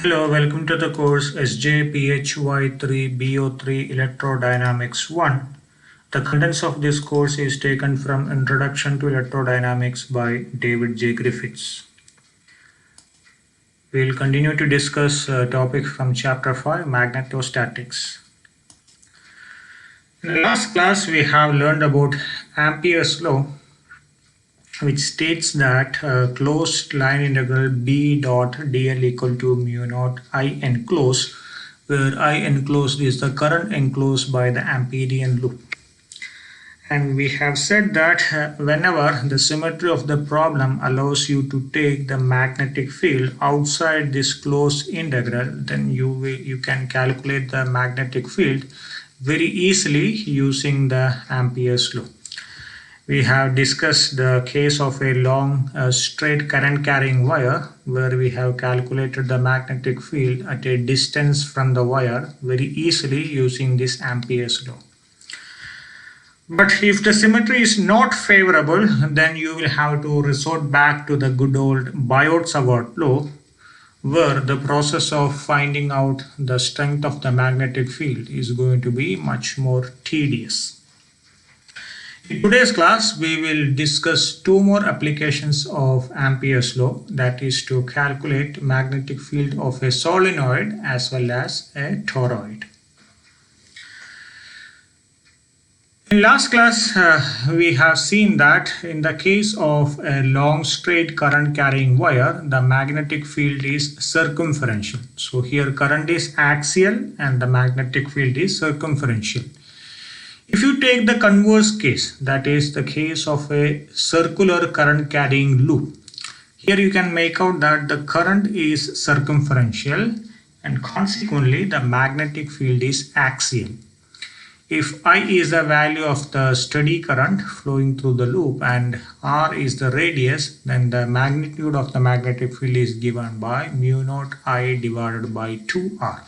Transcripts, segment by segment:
Hello, welcome to the course SJPHY3BO3 Electrodynamics 1. The contents of this course is taken from Introduction to Electrodynamics by David J. Griffiths. We will continue to discuss topics from Chapter 5, Magnetostatics. In the last class, we have learned about Ampere's law, which states that closed line integral B dot dl equal to mu naught I enclosed, where I enclosed is the current enclosed by the Amperian loop. And we have said that whenever the symmetry of the problem allows you to take the magnetic field outside this closed integral, then you can calculate the magnetic field very easily using the Ampere's law. We have discussed the case of a long straight current carrying wire where we have calculated the magnetic field at a distance from the wire very easily using this Ampere's law. But if the symmetry is not favorable, then you will have to resort back to the good old Biot-Savart law, where the process of finding out the strength of the magnetic field is going to be much more tedious. In today's class, we will discuss two more applications of Ampere's law, that is to calculate magnetic field of a solenoid as well as a toroid. In last class, we have seen that in the case of a long straight current carrying wire, the magnetic field is circumferential. So here current is axial and the magnetic field is circumferential. If you take the converse case, that is the case of a circular current carrying loop, here you can make out that the current is circumferential and consequently the magnetic field is axial. If I is the value of the steady current flowing through the loop and R is the radius, then the magnitude of the magnetic field is given by mu naught I divided by 2R.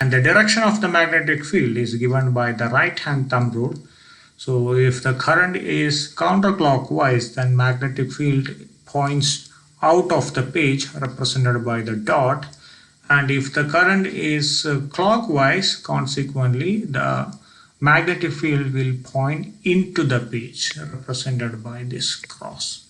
And the direction of the magnetic field is given by the right hand thumb rule. So if the current is counterclockwise, then magnetic field points out of the page represented by the dot. And if the current is clockwise, consequently the magnetic field will point into the page represented by this cross.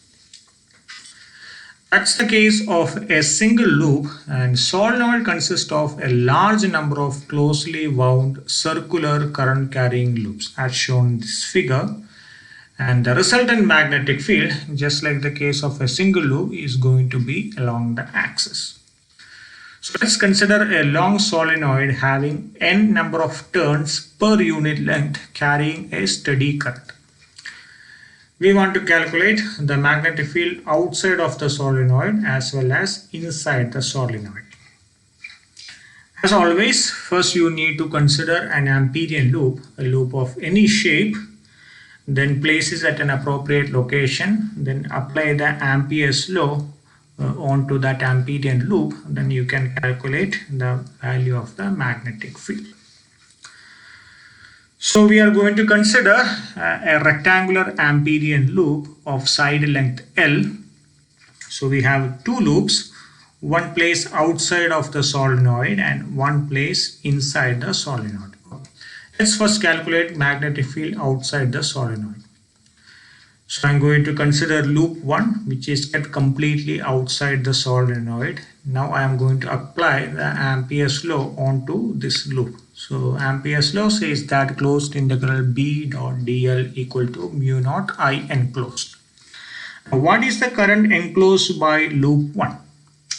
That's the case of a single loop, and solenoid consists of a large number of closely wound circular current carrying loops as shown in this figure, and the resultant magnetic field, just like the case of a single loop, is going to be along the axis. So let's consider a long solenoid having n number of turns per unit length carrying a steady current. We want to calculate the magnetic field outside of the solenoid as well as inside the solenoid. As always, first you need to consider an Amperian loop, a loop of any shape, then place it at an appropriate location, then apply the Ampere's law onto that Amperian loop, then you can calculate the value of the magnetic field. So we are going to consider a rectangular Amperian loop of side length L. So we have two loops, one place outside of the solenoid and one place inside the solenoid. Let's first calculate magnetic field outside the solenoid. So I'm going to consider loop 1, which is kept completely outside the solenoid. Now I am going to apply the Ampere's law onto this loop. So Ampere's law says that closed integral B dot dl equal to mu naught I enclosed. Now what is the current enclosed by loop 1?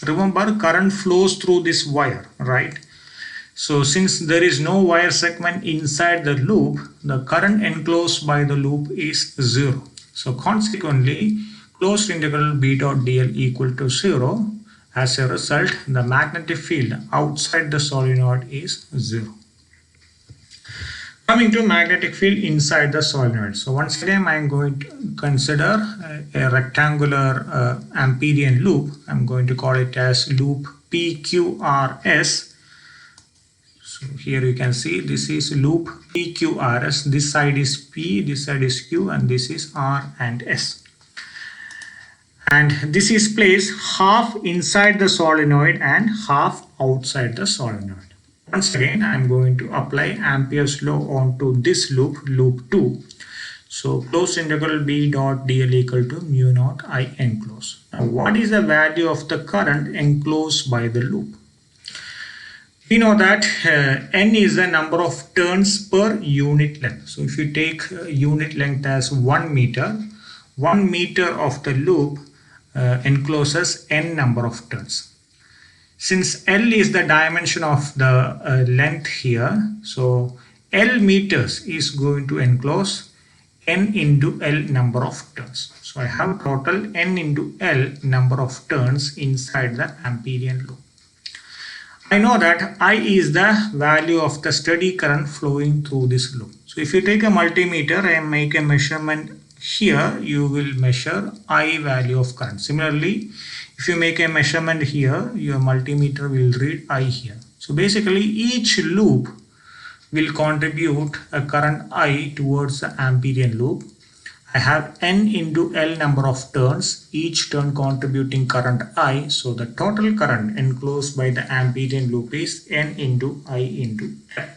Remember, current flows through this wire, right? So since there is no wire segment inside the loop, the current enclosed by the loop is 0. So consequently, closed integral B dot dl equal to 0. As a result, the magnetic field outside the solenoid is 0. Coming to magnetic field inside the solenoid. So once again, I am going to consider a rectangular Amperian loop. I'm going to call it as loop PQRS. So here you can see this is loop PQRS. This side is P, this side is Q, and this is R and S. and this is placed half inside the solenoid and half outside the solenoid. Once again, I am going to apply Ampere's law onto this loop, loop 2. So closed integral B dot dl equal to mu naught I enclosed. Now what is the value of the current enclosed by the loop? We know that n is the number of turns per unit length. So if you take unit length as 1 meter, 1 meter of the loop encloses n number of turns. Since L is the dimension of the length here, so L meters is going to enclose n into L number of turns. So I have total n into L number of turns inside the Amperian loop. I know that I is the value of the steady current flowing through this loop. So if you take a multimeter and make a measurement here, you will measure I value of current. Similarly, if you make a measurement here, your multimeter will read I here. So basically each loop will contribute a current I towards the Amperian loop. I have n into L number of turns, each turn contributing current I. So the total current enclosed by the Amperian loop is n into I into L.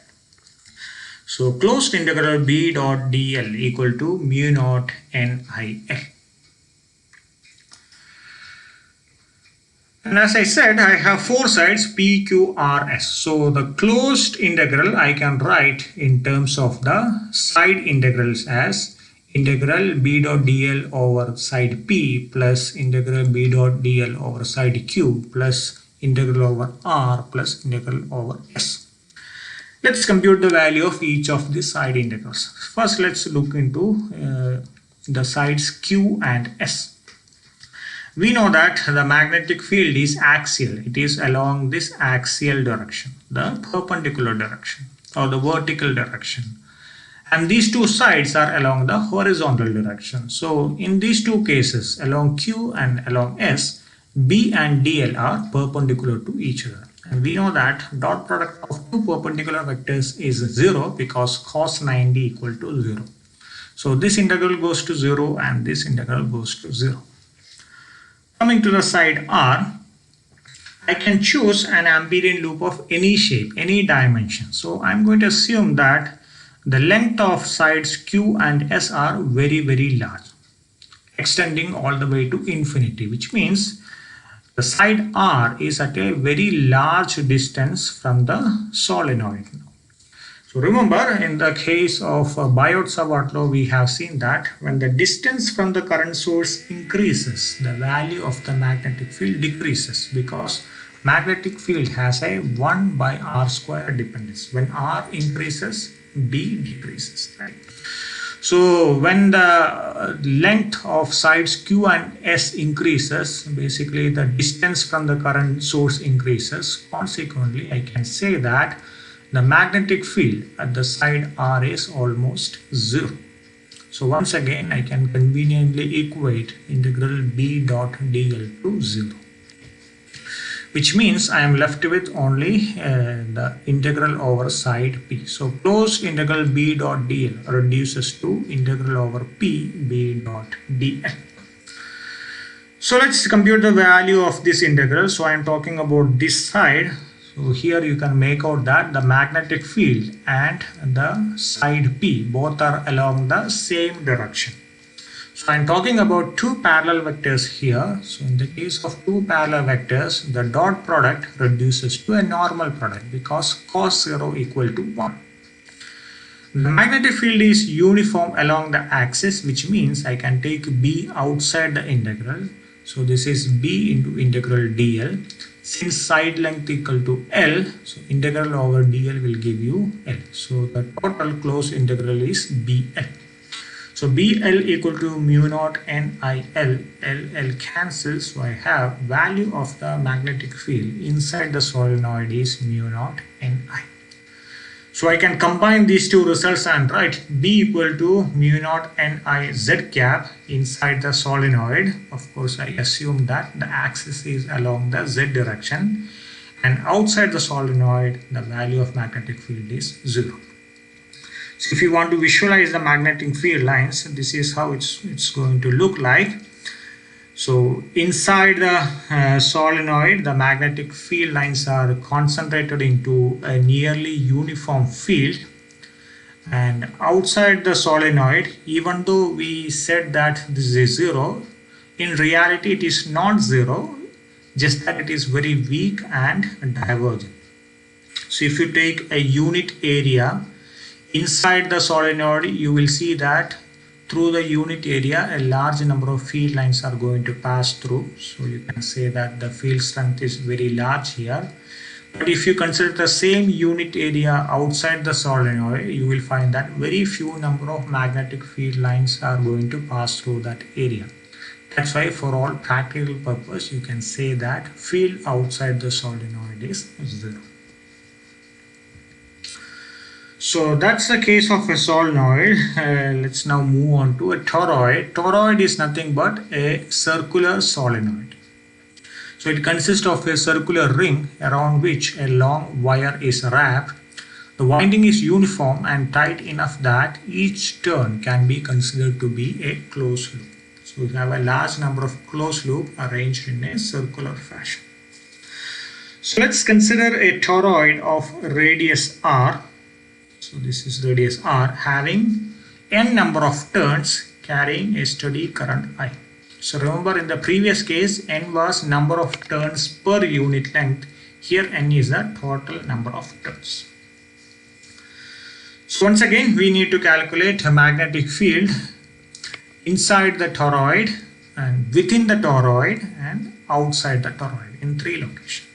So closed integral B dot dl equal to mu naught n I L. And as I said, I have four sides P, Q, R, S. So the closed integral I can write in terms of the side integrals as integral B dot dl over side P plus integral B dot dl over side Q plus integral over R plus integral over S. Let's compute the value of each of the side integrals. First, let's look into the sides Q and S. We know that the magnetic field is axial. It is along this axial direction, the perpendicular direction or the vertical direction. And these two sides are along the horizontal direction. So in these two cases, along Q and along S, B and DL are perpendicular to each other. And we know that dot product of two perpendicular vectors is 0 because cos 90 equal to 0. So this integral goes to 0 and this integral goes to 0. Coming to the side R, I can choose an Amperian loop of any shape, any dimension. So I'm going to assume that the length of sides Q and S are very, very large, extending all the way to infinity, which means the side R is at a very large distance from the solenoid. So remember, in the case of Biot-Savart law, we have seen that when the distance from the current source increases, the value of the magnetic field decreases because magnetic field has a 1 by R square dependence. When R increases, B decreases. Right? So when the length of sides Q and S increases, basically the distance from the current source increases. Consequently, I can say that the magnetic field at the side R is almost 0. So once again, I can conveniently equate integral B dot dl to 0. Which means I am left with only the integral over side P. So closed integral B dot dl reduces to integral over P B dot dl. So let's compute the value of this integral. So I am talking about this side. So here you can make out that the magnetic field and the side P both are along the same direction. So I'm talking about two parallel vectors here. So in the case of two parallel vectors, the dot product reduces to a normal product because cos 0 equal to 1. The magnetic field is uniform along the axis, which means I can take B outside the integral. So this is B into integral dl. Since side length equal to L, so integral over dl will give you L. So the total closed integral is BL. So BL equal to mu naught NIL, L cancels, so I have value of the magnetic field inside the solenoid is mu naught NI. So I can combine these two results and write B equal to mu naught NI Z cap inside the solenoid. Of course, I assume that the axis is along the Z direction, and outside the solenoid, the value of magnetic field is 0. So if you want to visualize the magnetic field lines, this is how it's going to look like. So inside the solenoid, the magnetic field lines are concentrated into a nearly uniform field. And outside the solenoid, even though we said that this is zero, in reality it is not zero, just that it is very weak and divergent. So if you take a unit area inside the solenoid, you will see that through the unit area a large number of field lines are going to pass through. So you can say that the field strength is very large here. But if you consider the same unit area outside the solenoid, you will find that very few number of magnetic field lines are going to pass through that area. That's why for all practical purpose, you can say that field outside the solenoid is zero. So that's the case of a solenoid. Let's now move on to a toroid. Toroid is nothing but a circular solenoid. So it consists of a circular ring around which a long wire is wrapped. The winding is uniform and tight enough that each turn can be considered to be a closed loop. So we have a large number of closed loops arranged in a circular fashion. So let's consider a toroid of radius r. So this is radius r having n number of turns carrying a steady current I. So remember, in the previous case n was number of turns per unit length. Here n is the total number of turns. So once again we need to calculate a magnetic field inside the toroid and within the toroid and outside the toroid in 3 locations.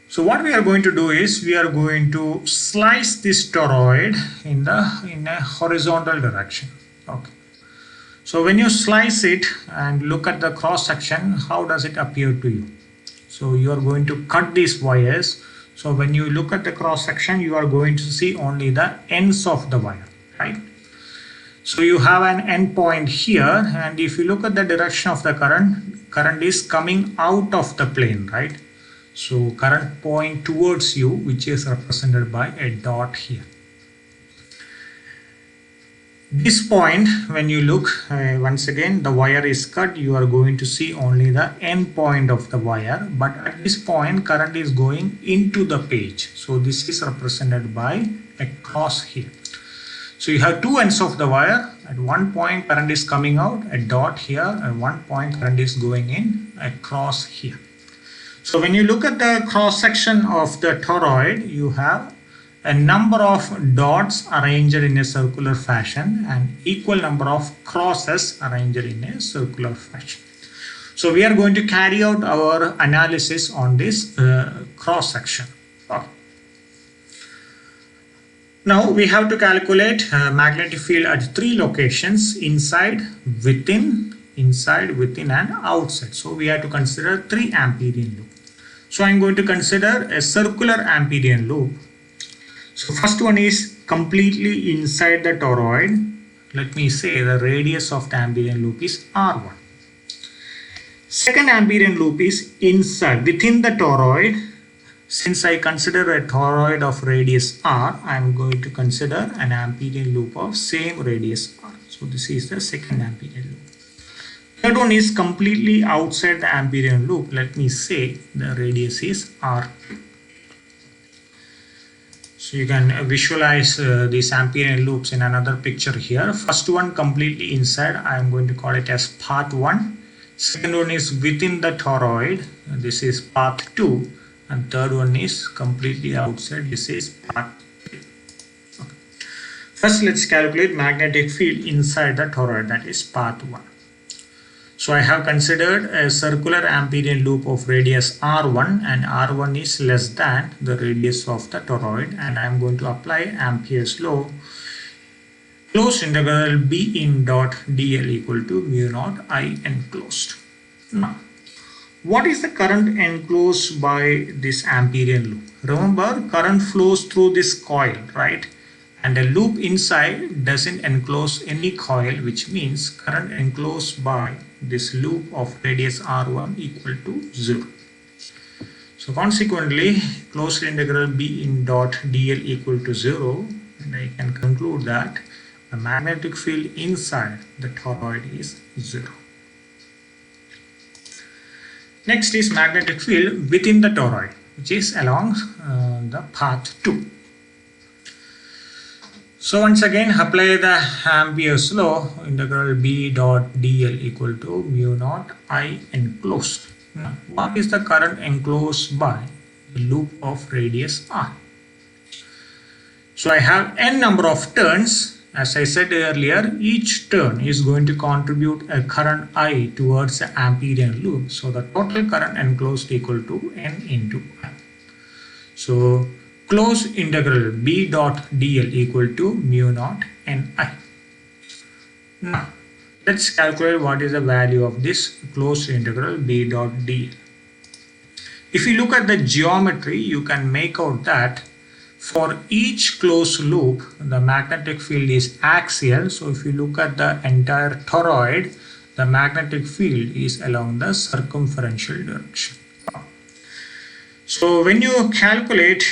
So what we are going to do is we are going to slice this toroid in a horizontal direction. Okay. So when you slice it and look at the cross section, how does it appear to you? So you are going to cut these wires. So when you look at the cross section, you are going to see only the ends of the wire, right? So you have an end point here, and if you look at the direction of the current is coming out of the plane, right? So current point towards you, which is represented by a dot here. This point, when you look, once again the wire is cut, you are going to see only the end point of the wire, but at this point current is going into the page. So this is represented by a cross here. So you have 2 ends of the wire. At one point current is coming out, a dot here, at one point current is going in, a cross here. So when you look at the cross section of the toroid, you have a number of dots arranged in a circular fashion and equal number of crosses arranged in a circular fashion. So we are going to carry out our analysis on this cross section. Okay. Now we have to calculate magnetic field at 3 locations: inside, within, and outside. So we have to consider 3 Amperian loops. So I'm going to consider a circular Amperian loop. So first one is completely inside the toroid. Let me say the radius of the Amperian loop is R1. Second Amperian loop is inside, within the toroid. Since I consider a toroid of radius R, I am going to consider an Amperian loop of same radius R. So this is the second Amperian loop. Third one is completely outside the Amperian loop. Let me say the radius is R2. So you can visualize these Amperian loops in another picture here. First one completely inside, I am going to call it as path 1. Second one is within the toroid. This is path 2. And third one is completely outside. This is path 3. Okay. First let's calculate magnetic field inside the toroid, that is path 1. So I have considered a circular Amperian loop of radius R1, and R1 is less than the radius of the toroid, and I am going to apply Ampere's law. Closed integral B in dot dl equal to mu naught I enclosed. Now, what is the current enclosed by this Amperian loop? Remember, current flows through this coil, right? And a loop inside doesn't enclose any coil, which means current enclosed by this loop of radius R1 equal to 0. So consequently, closed integral B in dot dl equal to 0, and I can conclude that the magnetic field inside the toroid is 0. Next is magnetic field within the toroid, which is along the path 2. So once again apply the Ampere's law, integral B dot dl equal to mu naught I enclosed. Now, what is the current enclosed by the loop of radius r? So I have n number of turns. As I said earlier, each turn is going to contribute a current I towards the Amperian loop. So the total current enclosed equal to n into I. So closed integral B dot dl equal to mu naught ni. Now let's calculate what is the value of this closed integral B dot dl. If you look at the geometry, you can make out that for each closed loop, the magnetic field is axial. So if you look at the entire toroid, the magnetic field is along the circumferential direction. So when you calculate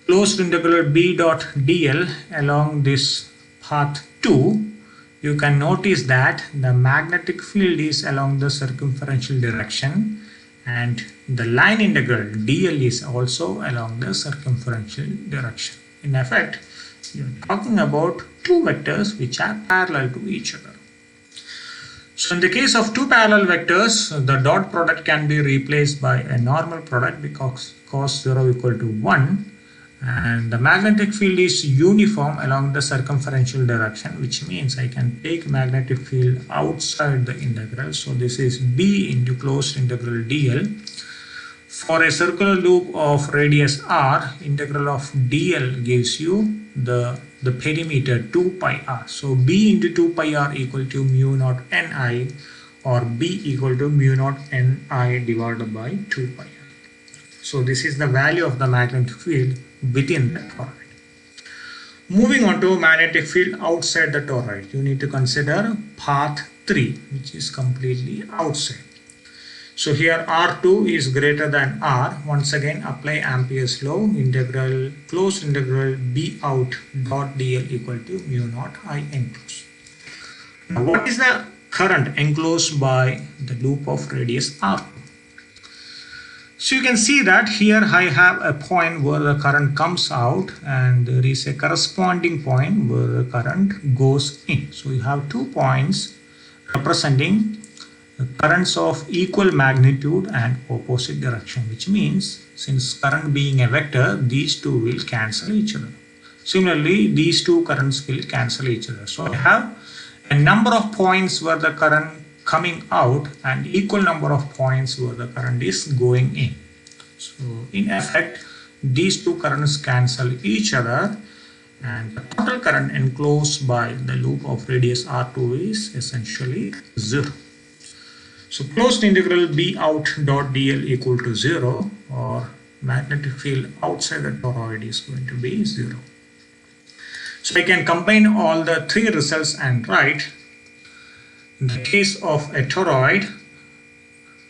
closed integral B dot dl along this path 2, you can notice that the magnetic field is along the circumferential direction, and the line integral dl is also along the circumferential direction. In effect, you are talking about two vectors which are parallel to each other. So in the case of two parallel vectors, the dot product can be replaced by a normal product because cos 0 equal to 1, and the magnetic field is uniform along the circumferential direction, which means I can take magnetic field outside the integral. So this is B into closed integral dl. For a circular loop of radius r, integral of dl gives you the perimeter 2 pi r. So B into 2 pi r equal to mu naught ni, or B equal to mu naught ni divided by 2 pi r. So this is the value of the magnetic field within the toroid. Moving on to magnetic field outside the toroid, you need to consider path 3, which is completely outside. So here R2 is greater than R. Once again apply Ampere's law, integral closed integral B out dot dl equal to mu naught I enclosed. Now what is the current enclosed by the loop of radius R2? So you can see that here I have a point where the current comes out, and there is a corresponding point where the current goes in. So you have 2 points representing the currents of equal magnitude and opposite direction, which means since current being a vector, these two will cancel each other. Similarly, these two currents will cancel each other. So I have a number of points where the current coming out and equal number of points where the current is going in. So in effect, these two currents cancel each other, and the total current enclosed by the loop of radius R2 is essentially 0. So closed integral B out dot dl equal to 0, or magnetic field outside the toroid is going to be 0. So I can combine all the three results and write, in the case of a toroid,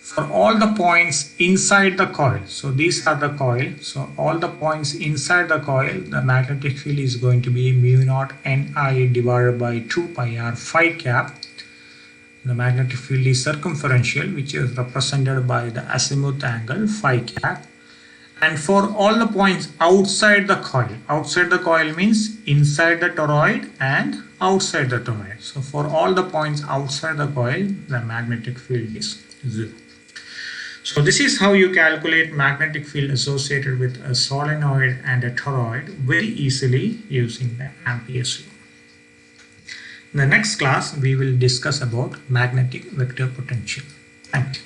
for all the points inside the coil, so these are the coil, so all the points inside the coil, the magnetic field is going to be mu naught ni divided by 2 pi r phi cap. The magnetic field is circumferential, which is represented by the azimuth angle phi cap. And for all the points outside the coil means inside the toroid and outside the toroid. So for all the points outside the coil, the magnetic field is 0. So this is how you calculate magnetic field associated with a solenoid and a toroid very easily using the Ampere's law. In the next class, we will discuss about magnetic vector potential. Thank you.